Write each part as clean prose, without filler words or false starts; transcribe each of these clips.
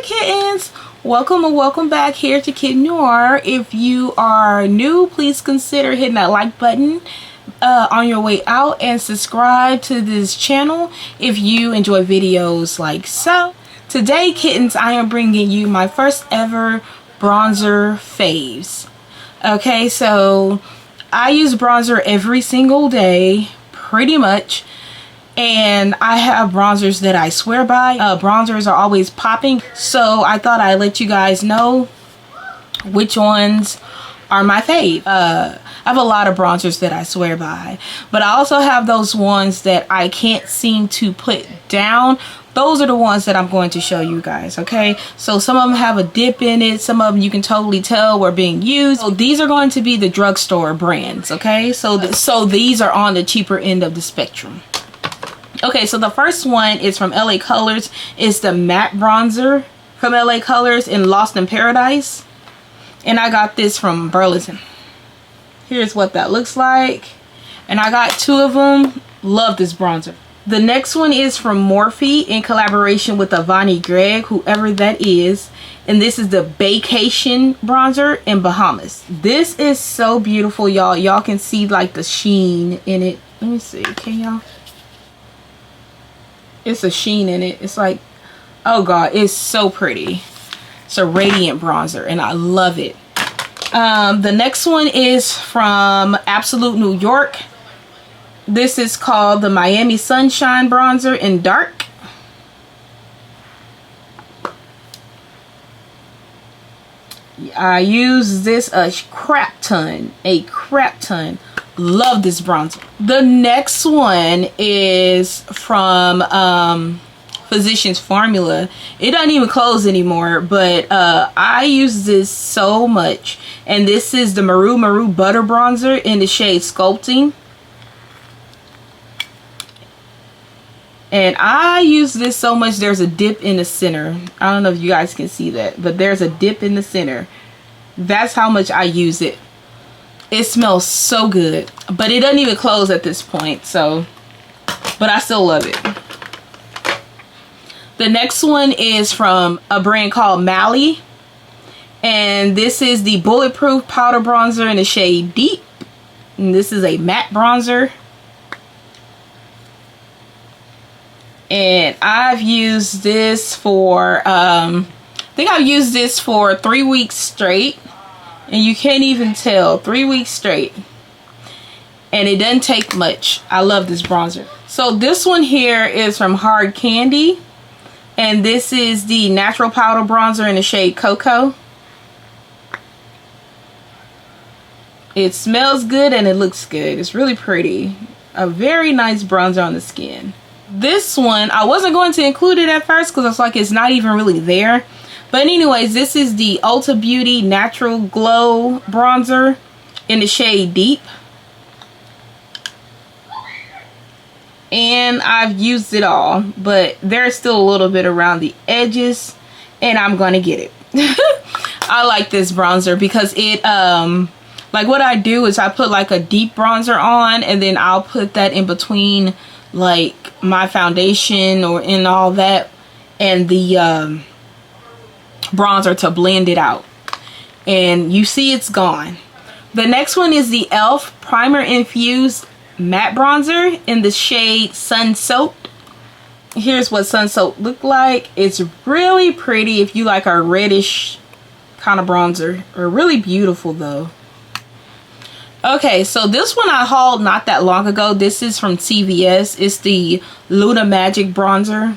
kittens, welcome and welcome back here to Kitten Noire. If you are new, please consider hitting that like button on your way out and subscribe to this channel if you enjoy videos like so. Today, kittens, I am bringing you my first ever bronzer faves. Okay, so I use bronzer every single day pretty much, and I have bronzers that I swear by. Bronzers are always popping, so I thought I'd let you guys know which ones are my fave. I have a lot of bronzers that I swear by, but I also have those ones that I can't seem to put down. Those are the ones that I'm going to show you guys, okay? So some of them have a dip in it. Some of them you can totally tell were being used. So these are going to be the drugstore brands, okay? So these are on the cheaper end of the spectrum. Okay, so the first one is from LA Colors. It's the matte bronzer from LA Colors in Lost in Paradise. And I got this from Burlington. Here's what that looks like. And I got two of them. Love this bronzer. The next one is from Morphe in collaboration with Avani Greg, whoever that is. And this is the Vacation bronzer in Bahamas. This is so beautiful, y'all. Y'all can see like the sheen in it. Let me see. Can y'all? It's a sheen in it. It's like, oh god, it's so pretty. It's a radiant bronzer and I love it. The next one is from Absolute New York. This is called the Miami Sunshine bronzer in dark. I use this a crap ton. Love this bronzer. The next one is from Physicians Formula. It doesn't even close anymore, but I use this so much. And this is the Maru Butter Bronzer in the shade Sculpting. And I use this so much, there's a dip in the center. I don't know if you guys can see that, but there's a dip in the center. That's how much I use it. It smells so good, but it doesn't even close at this point, so, but I still love it. The next one is from a brand called Mally, and this is the Bulletproof Powder Bronzer in the shade Deep, and this is a matte bronzer. And I've used this for, I think I've used this for 3 weeks straight. And you can't even tell, 3 weeks straight. And it doesn't take much. I love this bronzer. So this one here is from Hard Candy. And this is the Natural Powder Bronzer in the shade Cocoa. It smells good and it looks good. It's really pretty. A very nice bronzer on the skin. This one, I wasn't going to include it at first because it's like it's not even really there. But anyways, this is the Ulta Beauty Natural Glow Bronzer in the shade Deep. And I've used it all, but there's still a little bit around the edges. And I'm going to get it. I like this bronzer because it, like what I do is I put like a deep bronzer on. And then I'll put that in between like my foundation or in all that. And the bronzer to blend it out, and you see it's gone. The next one is the e.l.f. Primer Infused Matte Bronzer in the shade Sun Soaked. Here's what Sun Soaked look like. It's really pretty if you like a reddish kind of bronzer, or really beautiful though. Okay, so this one I hauled not that long ago. This is from CVS. It's the Luna Magic Bronzer.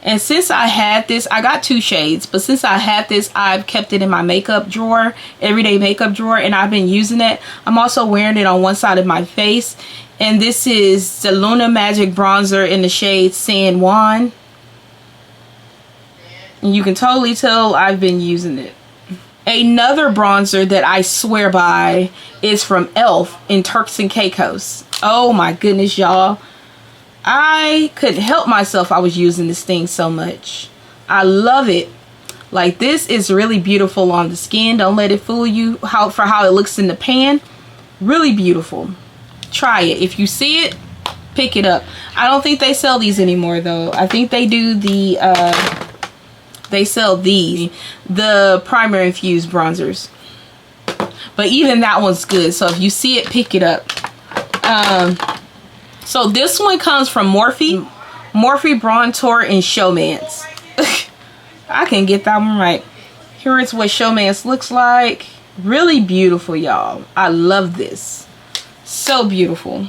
And since I had this, I got two shades, but since I had this, I've kept it in my makeup drawer, everyday makeup drawer, and I've been using it. I'm also wearing it on one side of my face. And this is the Luna Magic Bronzer in the shade San Juan. And you can totally tell I've been using it. Another bronzer that I swear by is from e.l.f. in Turks and Caicos. Oh my goodness, y'all. I couldn't help myself. I was using this thing so much. I love it. Like, this is really beautiful on the skin. Don't let it fool you for how it looks in the pan. Really beautiful. Try it. If you see it, pick it up. I don't think they sell these anymore though. I think they do the they sell the primer infused bronzers, but even that one's good. So if you see it, pick it up. So this one comes from Morphe Bronzer and Showmance. I can get that one right. Here is what Showmance looks like. Really beautiful, y'all. I love this. So beautiful.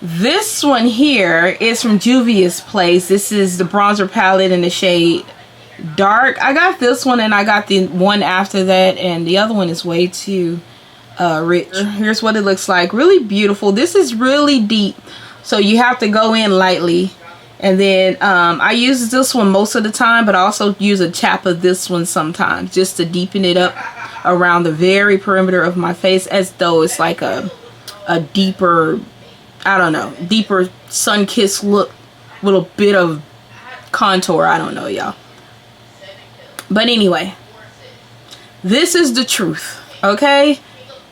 This one here is from Juvia's Place. This is the bronzer palette in the shade Dark. I got this one and I got the one after that, and the other one is way too rich. Here's what it looks like. Really beautiful. This is really deep, so you have to go in lightly. And then I use this one most of the time, but I also use a tap of this one sometimes just to deepen it up around the very perimeter of my face, as though it's like a deeper, I don't know, deeper sun-kissed look with a bit of contour. I don't know, y'all. But anyway, this is the truth, okay?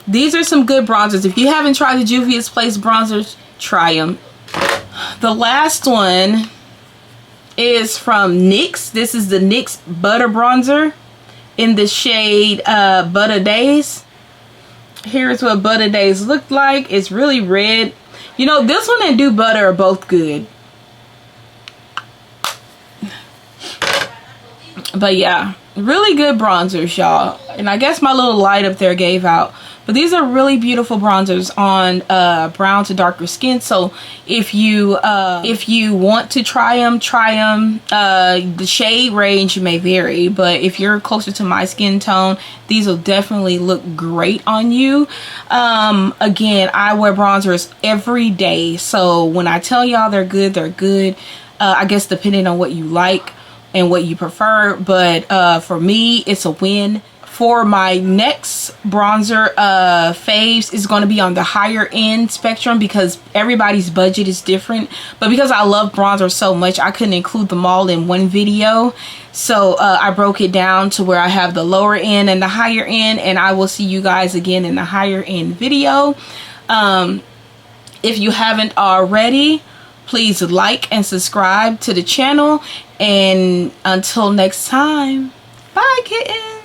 These are some good bronzers. If you haven't tried the Juvia's Place bronzers, try them. The last one is from NYX. This is the NYX Butter Bronzer in the shade Butter Days. Here's what Butter Days look like. It's really red. You know, this one and Dew Butter are both good. But yeah, really good bronzers, y'all. And I guess my little light up there gave out. But these are really beautiful bronzers on brown to darker skin. So if you want to try them, the shade range may vary, but if you're closer to my skin tone, these will definitely look great on you. Again, I wear bronzers every day, so when I tell y'all they're good, they're good. I guess depending on what you like and what you prefer, but for me, it's a win. For my next bronzer faves is going to be on the higher end spectrum, because everybody's budget is different. But because I love bronzer so much, I couldn't include them all in one video. So I broke it down to where I have the lower end and the higher end, and I will see you guys again in the higher end video. If you haven't already, please like and subscribe to the channel. And until next time, bye, kittens.